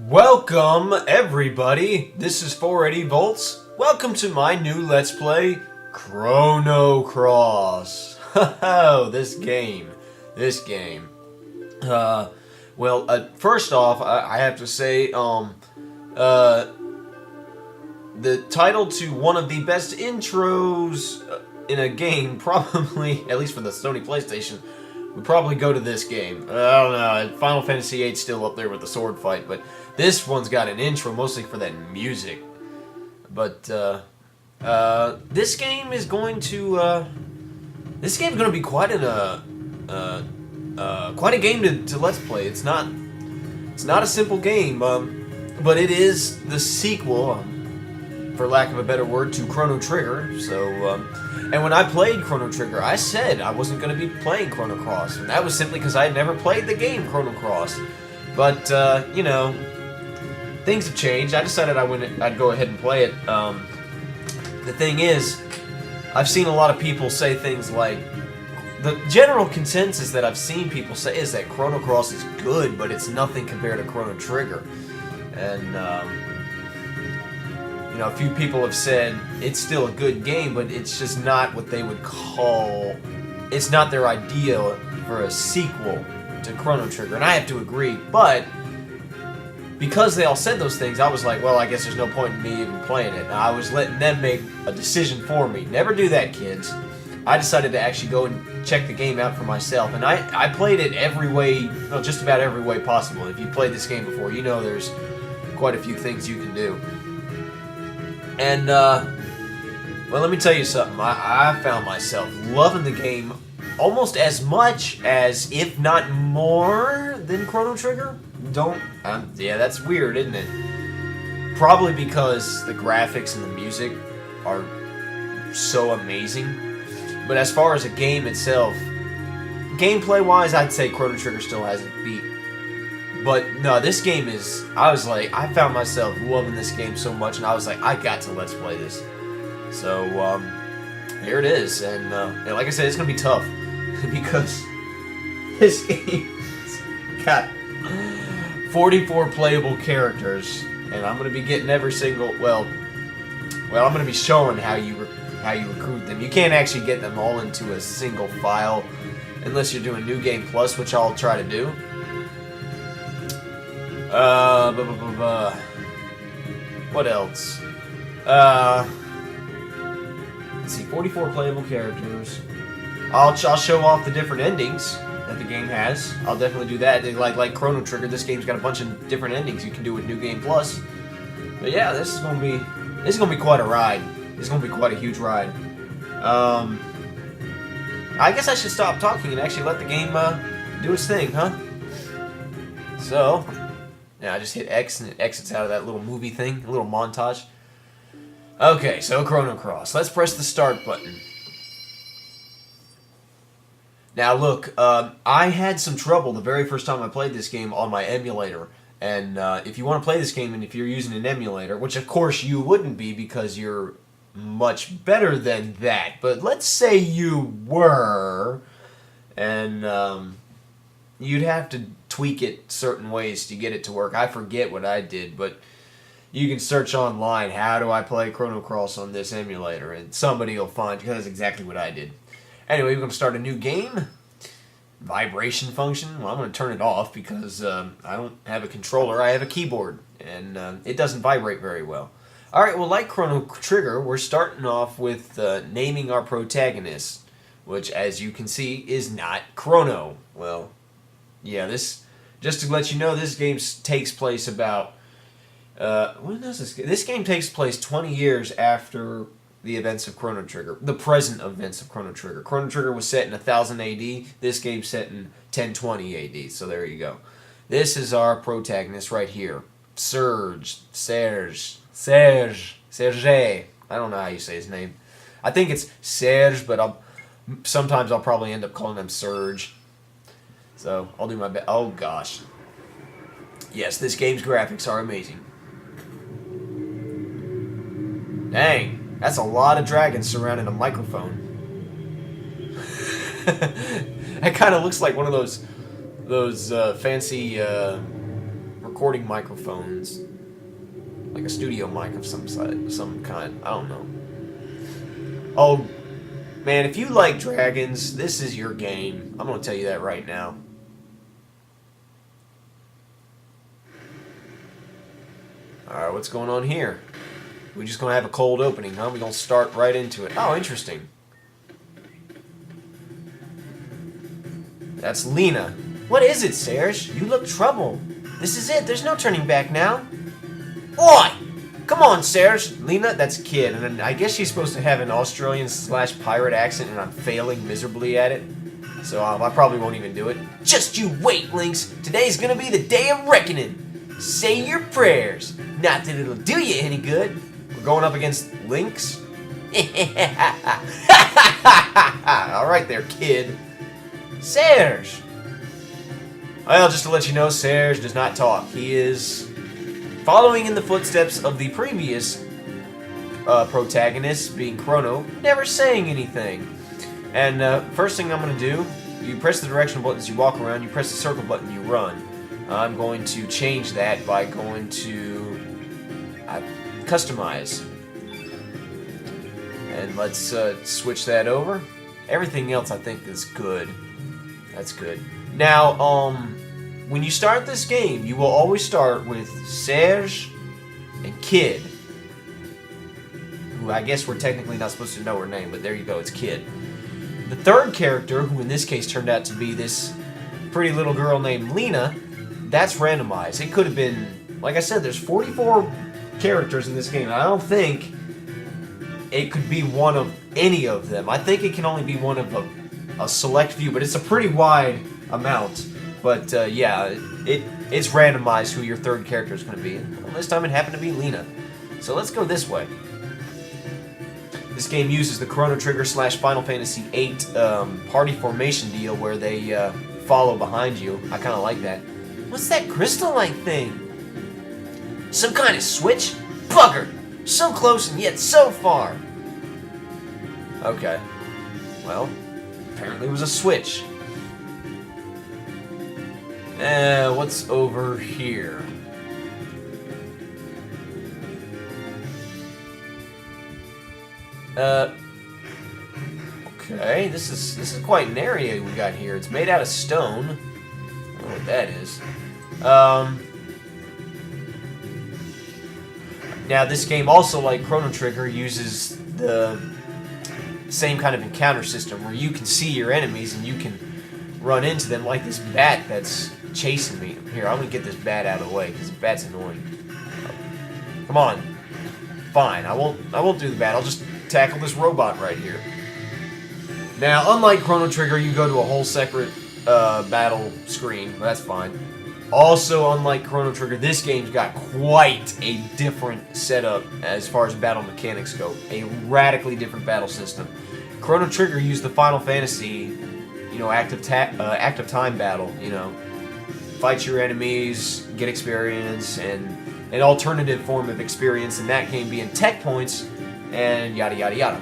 Welcome, everybody. This is 480 Volts. Welcome to my new Let's Play, Chrono Cross. Oh, this game. First off, I have to say, the title to one of the best intros in a game, probably, at least for the Sony PlayStation, would probably go to this game. I don't know, Final Fantasy VIII's still up there with the sword fight, but this one's got an intro mostly for that music. But this game is going to be quite a game to let's play. It's not a simple game, but it is the sequel, for lack of a better word, to Chrono Trigger. So, and when I played Chrono Trigger, I said I wasn't going to be playing Chrono Cross, and that was simply because I had never played the game Chrono Cross. But you know, things have changed. I decided I'd go ahead and play it. The thing is, I've seen a lot of people say things like, the general consensus that I've seen people say is that Chrono Cross is good, but it's nothing compared to Chrono Trigger. And you know, a few people have said it's still a good game, but it's just not what they would call, it's not their idea for a sequel to Chrono Trigger, and I have to agree. But because they all said those things, I was like, well, I guess there's no point in me even playing it. I was letting them make a decision for me. Never do that, kids. I decided to actually go and check the game out for myself, and I played it every way, well, just about every way possible. If you played this game before, you know there's quite a few things you can do. And, well, let me tell you something. I found myself loving the game almost as much as, if not more, than Chrono Trigger. Yeah, that's weird, isn't it? Probably because the graphics and the music are so amazing. But as far as a game itself, gameplay-wise, I'd say Chrono Trigger still has it beat. But no, this game is, I found myself loving this game so much, and I was like, I got to let's play this. So, here it is, and like I said, it's going to be tough, because this game's got 44 playable characters, and I'm going to be getting every single, well, I'm going to be showing how you recruit them. You can't actually get them all into a single file, unless you're doing New Game Plus, which I'll try to do. What else? Let's see, 44 playable characters. I'll show off the different endings that the game has. I'll definitely do that. Like Chrono Trigger, this game's got a bunch of different endings you can do with New Game Plus. But yeah, this is gonna be quite a ride. It's gonna be quite a huge ride. I guess I should stop talking and actually let the game do its thing, huh? So, yeah, I just hit X and it exits out of that little movie thing, a little montage. Okay, so Chrono Cross. Let's press the start button. Now look, I had some trouble the very first time I played this game on my emulator. And if you want to play this game and if you're using an emulator, which of course you wouldn't be because you're much better than that, but let's say you were, and you'd have to tweak it certain ways to get it to work. I forget what I did, but you can search online, how do I play Chrono Cross on this emulator, and somebody will find, because that's exactly what I did. Anyway, we're going to start a new game. Vibration function, well, I'm going to turn it off because I don't have a controller, I have a keyboard, and it doesn't vibrate very well. Alright, well, like Chrono Trigger, we're starting off with naming our protagonist, which, as you can see, is not Chrono. Well, yeah, just to let you know, this game takes place about, when does this game takes place 20 years after the events of Chrono Trigger, the present events of Chrono Trigger. Chrono Trigger was set in 1000 AD, this game's set in 1020 AD, so there you go. This is our protagonist right here, Serge. I don't know how you say his name. I think it's Serge, but sometimes I'll probably end up calling him Serge. So, I'll do my best. Oh, gosh. Yes, this game's graphics are amazing. Dang. That's a lot of dragons surrounding a microphone. That kind of looks like one of those fancy recording microphones. Like a studio mic of some kind. I don't know. Oh, man, if you like dragons, this is your game. I'm going to tell you that right now. Alright, what's going on here? We're just going to have a cold opening, huh? We're going to start right into it. Oh, interesting. That's Lena. What is it, Serge? You look troubled. This is it. There's no turning back now. Oi! Come on, Serge. Lena, that's Kid. And I guess she's supposed to have an Australian/pirate accent, and I'm failing miserably at it. So I probably won't even do it. Just you wait, Lynx. Today's gonna be the day of reckoning. Say your prayers. Not that it'll do you any good. We're going up against Lynx. Alright there, Kid. Serge. Well, just to let you know, Serge does not talk. He is following in the footsteps of the previous protagonist, being Chrono, never saying anything. And first thing I'm going to do, you press the directional button as you walk around, you press the circle button, you run. I'm going to change that by going to Customize. And let's switch that over. Everything else I think is good. That's good. Now, when you start this game, you will always start with Serge and Kid, who I guess we're technically not supposed to know her name, but there you go, it's Kid. The third character, who in this case turned out to be this pretty little girl named Lena, that's randomized. It could have been, like I said, there's 44 characters in this game. I don't think it could be one of any of them. I think it can only be one of a select few, but it's a pretty wide amount. But yeah, it's randomized who your third character is going to be. And this time it happened to be Lena. So let's go this way. This game uses the Chrono Trigger / Final Fantasy VIII party formation deal where they follow behind you. I kind of like that. What's that crystal-like thing? Some kind of switch? Bugger! So close and yet so far. Okay. Well, apparently it was a switch. What's over here? Okay, this is quite an area we got here. It's made out of stone. I don't know what that is. Now this game also, like Chrono Trigger, uses the same kind of encounter system where you can see your enemies and you can run into them, like this bat that's chasing me. Here, I'm gonna get this bat out of the way because the bat's annoying. Come on. Fine, I won't do the bat. I'll just tackle this robot right here. Now, unlike Chrono Trigger, you go to a whole separate battle screen. But that's fine. Also, unlike Chrono Trigger, this game's got quite a different setup as far as battle mechanics go. A radically different battle system. Chrono Trigger used the Final Fantasy, you know, active time battle, you know. Fight your enemies, get experience, and an alternative form of experience in that game being tech points, and yada yada yada.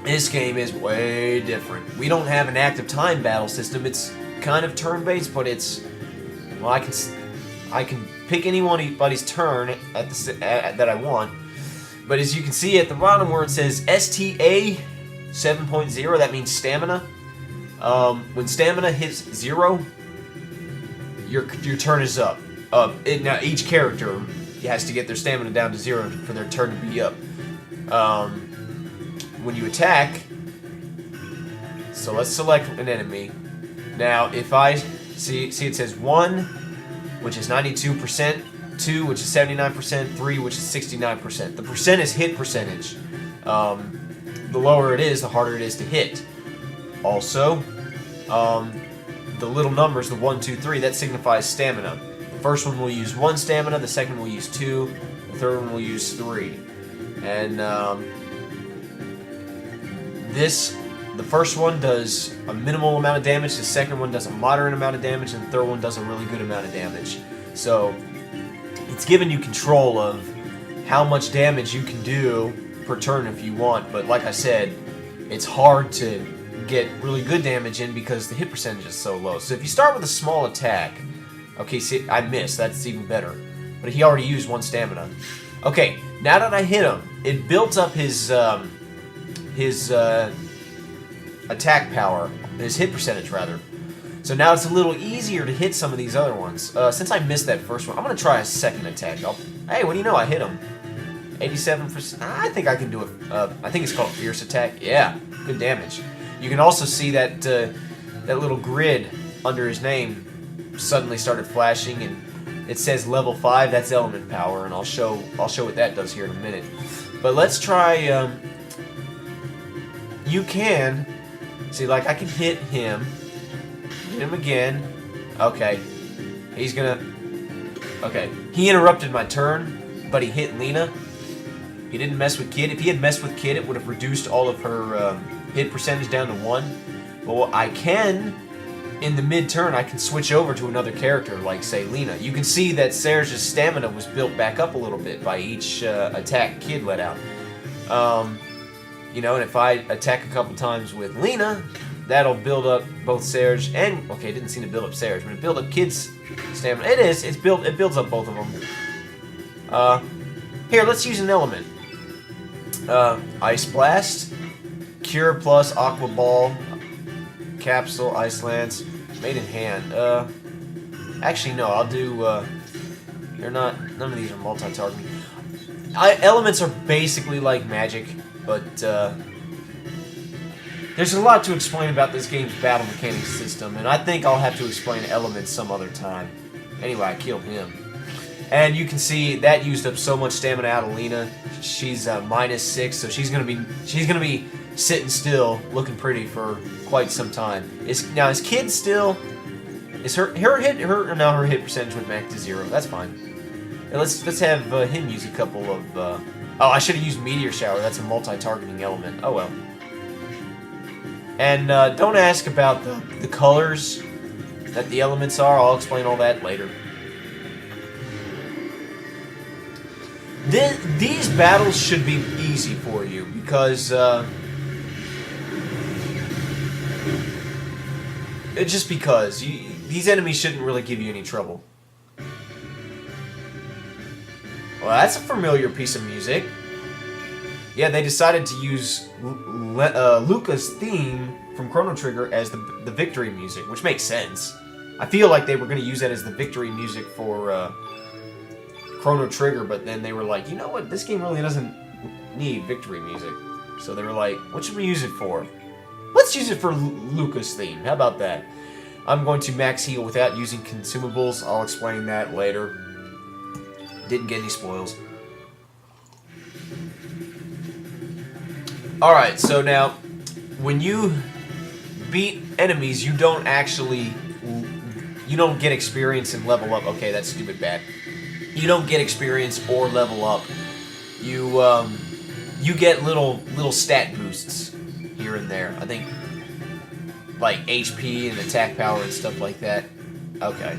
This game is way different. We don't have an active time battle system. It's kind of turn-based, but it's, well, I can pick anybody's turn that I want. But as you can see at the bottom where it says STA 7.0, that means stamina. When stamina hits 0, your turn is up. Now each character has to get their stamina down to 0 for their turn to be up. When you attack, so let's select an enemy. Now, if I see it says 1, which is 92%, 2, which is 79%, 3, which is 69%. The percent is hit percentage. The lower it is, the harder it is to hit. Also, the little numbers, the 1, 2, 3, that signifies stamina. The first one will use 1 stamina, the second will use 2, the third one will use 3. And the first one does a minimal amount of damage, the second one does a moderate amount of damage, and the third one does a really good amount of damage. So, it's giving you control of how much damage you can do per turn if you want, but like I said, it's hard to get really good damage in because the hit percentage is so low. So if you start with a small attack, Okay, see, I missed. That's even better. But he already used 1 stamina. Okay, now that I hit him, it built up his attack power, his hit percentage, rather. So now it's a little easier to hit some of these other ones. Since I missed that first one, I'm going to try a second attack. Hey, what do you know? I hit him. 87%. I think I can do it. I think it's called Fierce Attack. Yeah, good damage. You can also see that that little grid under his name suddenly started flashing, and it says level 5. That's element power, and I'll show what that does here in a minute. But let's try. You can see, like, I can hit him. Hit him again. Okay, he's gonna. Okay, he interrupted my turn, but he hit Lena. He didn't mess with Kid. If he had messed with Kid, it would have reduced all of her hit percentage down to 1. But what I can, in the mid-turn, I can switch over to another character, like, say, Lena. You can see that Serge's stamina was built back up a little bit by each attack Kid let out. You know, and if I attack a couple times with Lena, that'll build up both Serge and... Okay, it didn't seem to build up Serge, but it built up Kid's stamina. It is. It builds up both of them. Here, let's use an element. Ice Blast, Cure plus Aqua Ball, Capsule, Ice Lance, Made in Hand. Actually, no, I'll do, none of these are multi-targeting. Elements are basically like magic, but, there's a lot to explain about this game's battle mechanics system, and I think I'll have to explain elements some other time. Anyway, I killed him. And you can see that used up so much stamina out of Lena. She's -6, so she's gonna be sitting still, looking pretty for quite some time. Is Kid still? Is her hit percentage went back to 0? That's fine. And let's have him use a couple of. Oh, I should have used Meteor Shower. That's a multi-targeting element. Oh well. And don't ask about the colors that the elements are. I'll explain all that later. These battles should be easy for you because just because these enemies shouldn't really give you any trouble. Well, that's a familiar piece of music. Yeah, they decided to use Luca's theme from Chrono Trigger as the victory music, which makes sense. I feel like they were going to use that as the victory music for Chrono Trigger, but then they were like, you know what, this game really doesn't need victory music. So they were like, what should we use it for? Let's use it for Luca's theme. How about that? I'm going to max heal without using consumables. I'll explain that later. Didn't get any spoils. Alright, so now, when you beat enemies, you don't get experience and level up. Okay, that's stupid bad. You don't get experience or level up. You get little stat boosts here and there. I think like HP and attack power and stuff like that. Okay.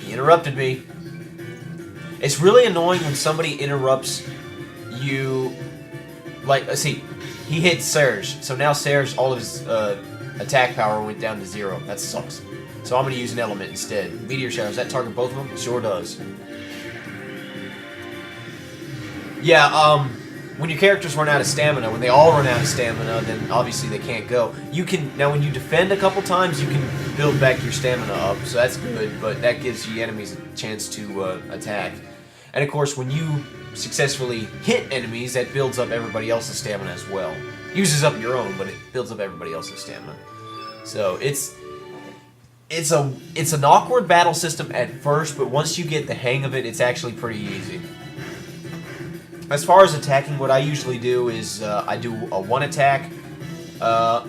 He interrupted me. It's really annoying when somebody interrupts you. Like, let's see, he hit Serge, so now Serge, all of his attack power went down to 0. That sucks. So I'm going to use an element instead. Meteor Shower, does that target both of them? It sure does. Yeah, when your characters run out of stamina, when they all run out of stamina, then obviously they can't go. You can, now when you defend a couple times, you can build back your stamina up, so that's good, but that gives the enemies a chance to attack. And of course, when you successfully hit enemies, that builds up everybody else's stamina as well. Uses up your own, but it builds up everybody else's stamina. So it's an awkward battle system at first, but once you get the hang of it, it's actually pretty easy. As far as attacking, what I usually do is I do a 1 attack, and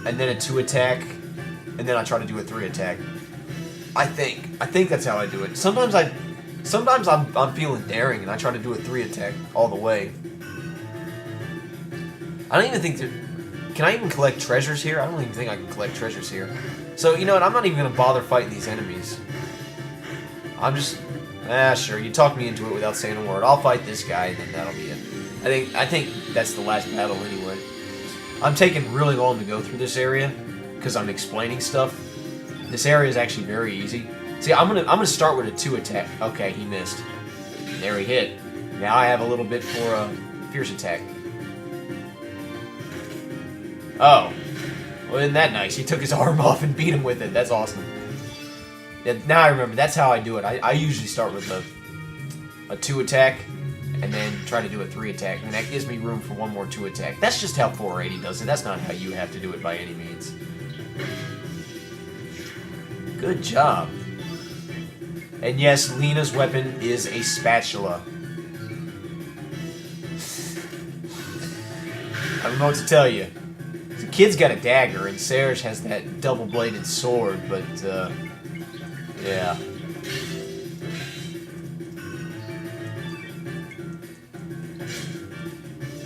then a 2 attack, and then I try to do a 3 attack. I think that's how I do it. Sometimes I'm feeling daring, and I try to do a 3 attack all the way. I don't even think that. Can I even collect treasures here? I don't even think I can collect treasures here. So you know what? I'm not even gonna bother fighting these enemies. I'm just. Sure, you talked me into it without saying a word. I'll fight this guy, and then that'll be it. I think that's the last battle anyway. I'm taking really long to go through this area, because I'm explaining stuff. This area is actually very easy. See, I'm gonna start with a 2 attack. Okay, he missed. There he hit. Now I have a little bit for a fierce attack. Oh. Well, isn't that nice? He took his arm off and beat him with it. That's awesome. Yeah, now I remember. That's how I do it. I usually start with a 2 attack and then try to do a 3 attack. And that gives me room for one more 2 attack. That's just how 480 does it. That's not how you have to do it by any means. Good job. And yes, Lena's weapon is a spatula. I don't know what to tell you. The kid's got a dagger, and Serge has that double-bladed sword, but, yeah.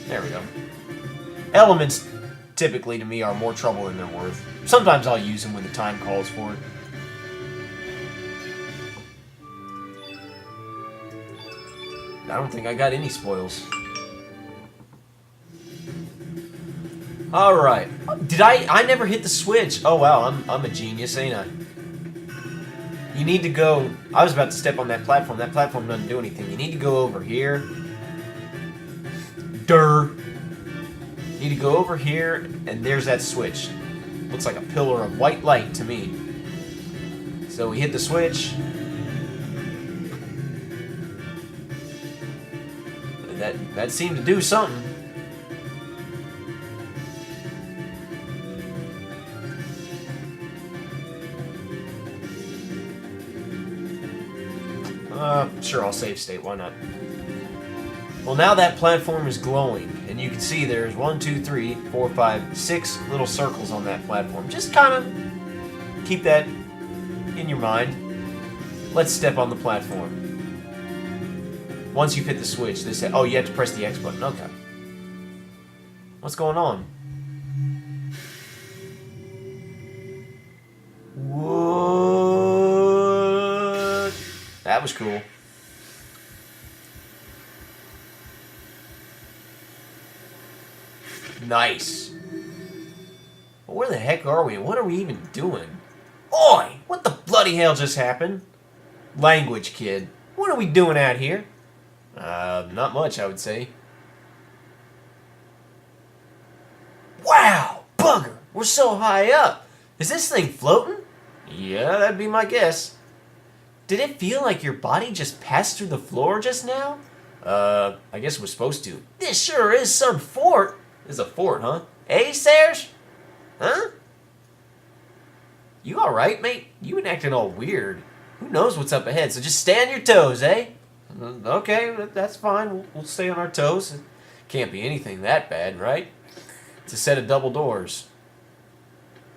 There we go. Elements, typically, to me, are more trouble than they're worth. Sometimes I'll use them when the time calls for it. I don't think I got any spoils. Alright. Did I never hit the switch. Oh wow, I'm a genius, ain't I? You need to go... I was about to step on that platform. That platform doesn't do anything. You need to go over here. You need to go over here, and there's that switch. Looks like a pillar of white light to me. So we hit the switch. That seemed to do something. Sure, I'll save state, why not? Well, now that platform is glowing, and you can see there's 1, 2, 3, 4, 5, 6 little circles on that platform. Just kind of keep that in your mind. Let's step on the platform. Once you've hit the switch, they say, oh, you have to press the X button. Okay. What's going on? What? That was cool. Nice. But where the heck are we? What are we even doing? Oi! What the bloody hell just happened? Language, kid. What are we doing out here? Not much, I would say. Wow! Bugger! We're so high up! Is this thing floating? Yeah, that'd be my guess. Did it feel like your body just passed through the floor just now? I guess it was supposed to. This sure is some fort. This is a fort, huh? Hey, Serge? Huh? You alright, mate? You been acting all weird. Who knows what's up ahead, so just stay on your toes, eh? Okay, that's fine. We'll stay on our toes. It can't be anything that bad, right? It's a set of double doors.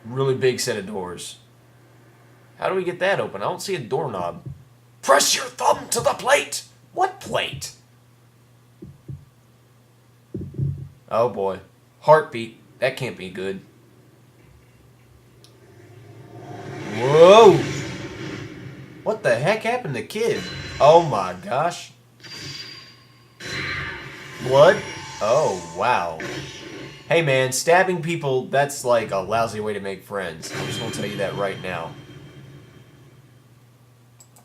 Really big set of doors. How do we get that open? I don't see a doorknob. Press your thumb to the plate! What plate? Oh boy. Heartbeat. That can't be good. Whoa! What the heck happened to Kid? Oh my gosh. Blood? Oh, wow. Hey man, stabbing people, that's like a lousy way to make friends. I'm just gonna tell you that right now.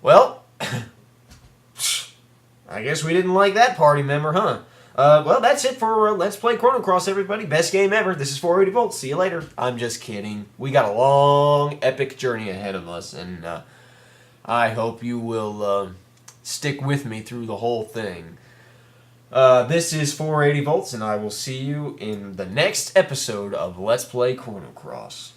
Well, I guess we didn't like that party member, huh? Well, that's it for Let's Play Chrono Cross, everybody. Best game ever. This is 480 volts. See you later. I'm just kidding. We got a long, epic journey ahead of us, and I hope you will stick with me through the whole thing. This is 480 volts, and I will see you in the next episode of Let's Play Chrono Cross.